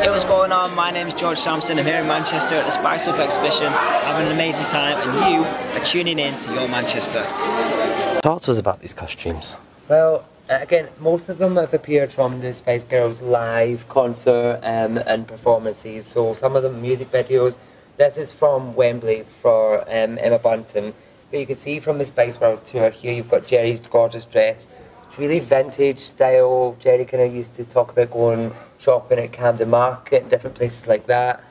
Hey, what's going on? My name is George Sampson. I'm here in Manchester at the Spice Up exhibition, having an amazing time, and you are tuning in to your Manchester. Talk to us about these costumes. Well, again, most of them have appeared from the Spice Girls live concert and performances. So some of them music videos. This is from Wembley for Emma Bunton. But you can see from the Spice World tour here, you've got Jerry's gorgeous dress. It's really vintage style. Jerry kind of used to talk about going shopping at Camden Market and different places like that.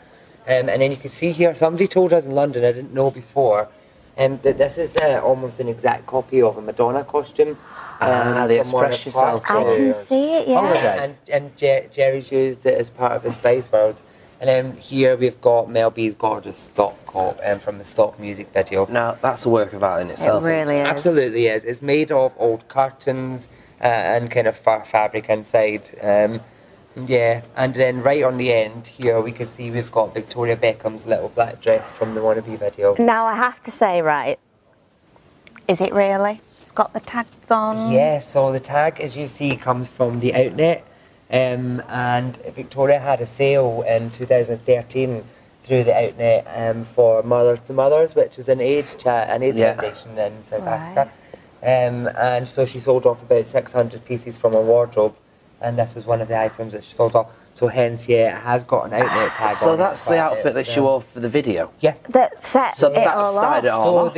And then you can see here, somebody told us in London, I didn't know before, that this is almost an exact copy of a Madonna costume. The Express Yourself. I can see it, yeah. And Jerry's used it as part of the Spice World. And then here we've got Mel B's gorgeous stock coat from the stock music video. Now, that's a work of art in itself. It really is. Absolutely is. It's made of old curtains and kind of fabric inside. Yeah, and then right on the end here we can see we've got Victoria Beckham's little black dress from the Wannabe video. Now I have to say, right, is it really? It's got the tags on? Yeah, so the tag, as you see, comes from the Outnet. And Victoria had a sale in 2013 through the Outnet for Mothers to Mothers, which is an AIDS foundation in South Africa. And so she sold off about 600 pieces from her wardrobe, and this was one of the items that she sold off. So hence, yeah, it has got an Outnet tag on it. So that's the outfit that she wore for the video? Yeah. That set so it that all started it off. all So off.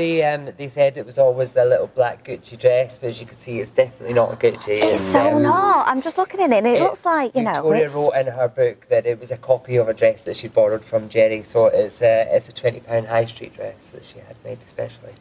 they said it was always the little black Gucci dress, but as you can see, it's definitely not a Gucci. It's so not. I'm just looking at it, and it looks like, you know, Victoria wrote in her book that it was a copy of a dress that she borrowed from Jerry, so it's a £20 high street dress that she had made especially.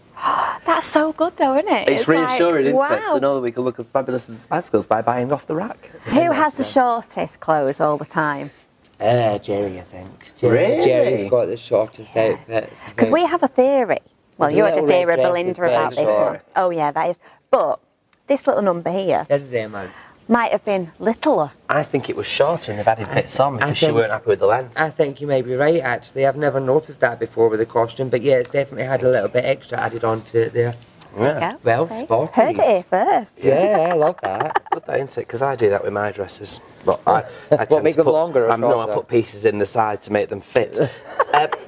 That's so good though, isn't it? It's reassuring, isn't wow. it? To know that we can look as fabulous as the Spice Girls by buying off the rack. Who has the shortest clothes all the time? Jerry, I think. Really? Jerry's got the shortest outfits. Because we have a theory. Well, The you had a little theory, red dress Belinda, is very about this one. short. Oh yeah, that is. But this little number here This is Emma's. might have been littler. I think it was shorter and they've added bits on because she think- weren't happy with the length. I think you may be right, actually. I've never noticed that before with the costume, but yeah, it's definitely had a little bit extra added onto it there. Yeah. Well See? spotted. Heard it here first. Yeah, I love that. Good that, isn't it? Because I do that with my dresses. But I tend make to them put, longer or no, I shorter? put pieces in the side to make them fit.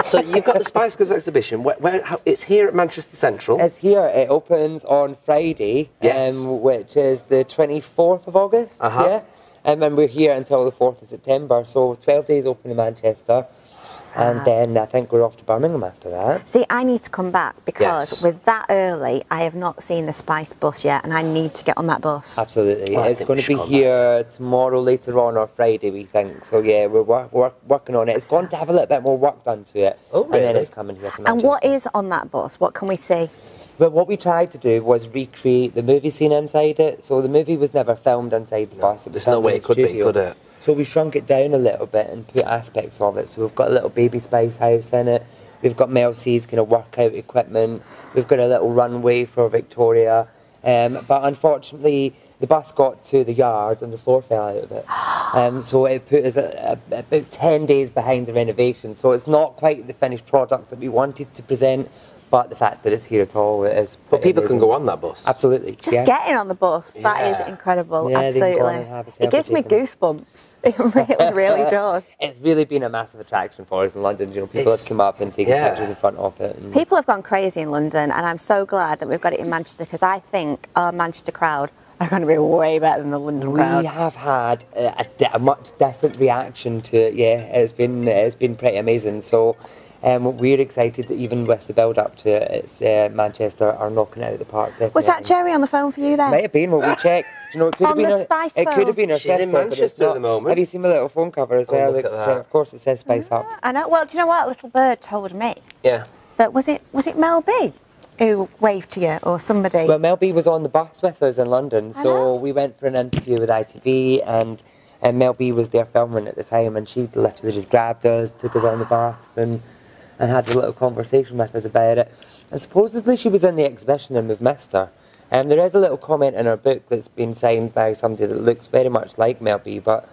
So you've got the Spice Girls exhibition. It's here at Manchester Central. It's here. It opens on Friday, Yes. which is the 24th of August. Yeah. And we're here until the 4th of September. So 12 days open in Manchester. And then I think we're off to Birmingham after that. See, I need to come back because Yes. with that early, I have not seen the Spice bus yet, and I need to get on that bus. Absolutely. Well, I it's think going we to be should come here tomorrow, later on, or Friday, we think. So yeah, we're working on it. It's going to have a little bit more work done to it. Oh, And then really? it's coming here to And Manchester. what is on that bus? What can we see? But what we tried to do was recreate the movie scene inside it. So the movie was never filmed inside the bus. It was There's no filmed way in it the could be, studio. could it? So we shrunk it down a little bit and put aspects of it. So we've got a little baby Spice house in it. We've got Mel C's kind of workout equipment. We've got a little runway for Victoria. But unfortunately, the bus got to the yard and the floor fell out of it. So it put us about 10 days behind the renovation. So it's not quite the finished product that we wanted to present. But the fact that it's here at all is But people can go on that bus. Absolutely. Just getting on the bus, that is incredible, Yeah, they can go on absolutely. and have a It gives me selfie. goosebumps. It really, really does. It's really been a massive attraction for us in London. You know, people have come up and taken pictures in front of it. And People have gone crazy in London, and I'm so glad that we've got it in Manchester because I think our Manchester crowd are going to be way better than the London we crowd. have had a much different reaction to it. Yeah, it's been pretty amazing. So. We're excited that even with the build-up to it, it's Manchester are knocking it out of the park. Definitely. Was that Jerry on the phone for you then? Might have been. Well, we checked. You know, it could have On been. the Spice It could phone. have been her She's in sister, but it's Manchester at not. the moment. Have you seen my little phone cover as Oh, well? look at that. Of course, it says Spice Up. I know. Well, do you know what? A little bird told me Yeah. that was it Mel B who waved to you or somebody? Well, Mel B was on the bus with us in London, I know. so we went for an interview with ITV, and Mel B was there filming at the time, and she literally just grabbed us, took us on the bus, and had a little conversation with us about it. And supposedly she was in the exhibition and we've missed her. There is a little comment in her book that's been signed by somebody that looks very much like Mel B, but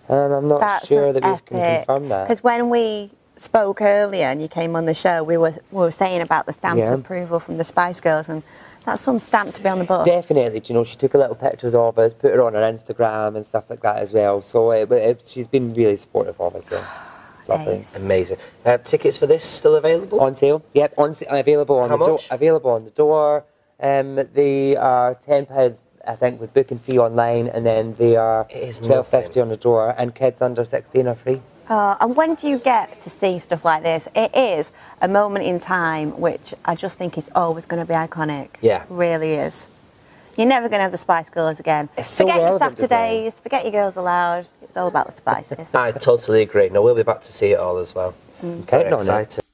I'm not sure that we can confirm that. Because when we spoke earlier and you came on the show, we were saying about the stamp of approval from the Spice Girls, and That's some stamp to be on the bus. Definitely, you know, she took a little pictures of us, put her on her Instagram and stuff like that as well. So she's been really supportive of us. Yeah. Lovely. Nice. Amazing. Tickets for this still available? On sale? Yep, available on How the door. much? Available on the door. They are £10, I think, with booking fee online, and then they are £12.50 on the door. And kids under 16 are free. And when do you get to see stuff like this? It is a moment in time which I just think is always going to be iconic. Yeah. It really is. You're never going to have the Spice Girls again. It's so forget your relevant as Saturdays, forget your Girls Aloud. It's all about the Spices. I totally agree. No, we'll be back to see it all as well. Very Very excited.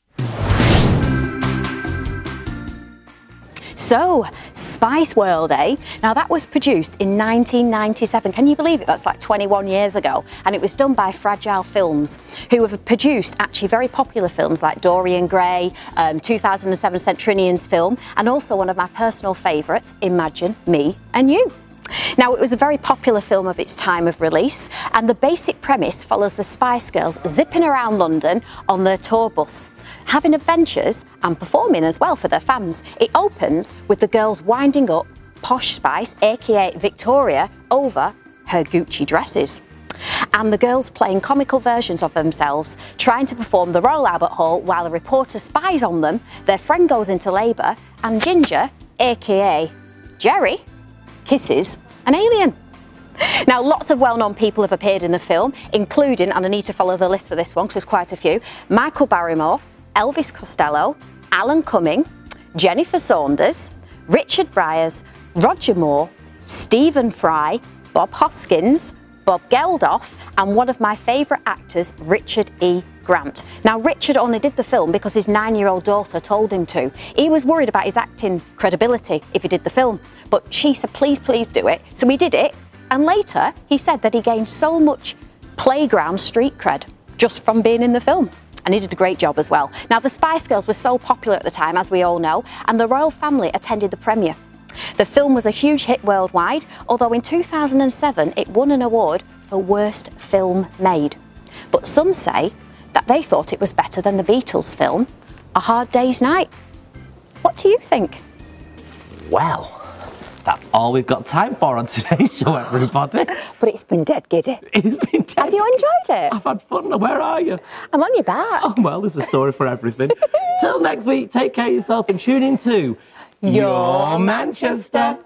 So, Spice World, eh? Now that was produced in 1997. Can you believe it? That's like 21 years ago. And it was done by Fragile Films, who have produced actually very popular films like Dorian Gray, 2007 Centurions film, and also one of my personal favourites, Imagine Me and You. Now, it was a very popular film of its time of release, and the basic premise follows the Spice Girls zipping around London on their tour bus, having adventures and performing as well for their fans. It opens with the girls winding up Posh Spice, aka Victoria, over her Gucci dresses, and the girls playing comical versions of themselves, trying to perform the Royal Albert Hall while a reporter spies on them. Their friend goes into labour, and Ginger, aka Jerry, kisses an alien. Now, lots of well-known people have appeared in the film, including, and I need to follow the list for this one because there's quite a few, Michael Barrymore, Elvis Costello, Alan Cumming, Jennifer Saunders, Richard Bryars, Roger Moore, Stephen Fry, Bob Hoskins, Bob Geldof, and one of my favourite actors, Richard E. Grant. Now, Richard only did the film because his 9-year-old daughter told him to. He was worried about his acting credibility if he did the film, but she said, please, please do it. So he did it, and later he said that he gained so much playground street cred just from being in the film. And he did a great job as well. Now, the Spice Girls were so popular at the time, as we all know, and the royal family attended the premiere. The film was a huge hit worldwide, although in 2007 it won an award for Worst Film Made. But some say that they thought it was better than the Beatles film, A Hard Day's Night. What do you think? Well, that's all we've got time for on today's show, everybody. But it's been dead giddy. It's been dead. Have you enjoyed it? I've had fun. Where are you? I'm on your back. Oh, well, there's a story for everything. Till next week, take care of yourself and tune in to Your Manchester.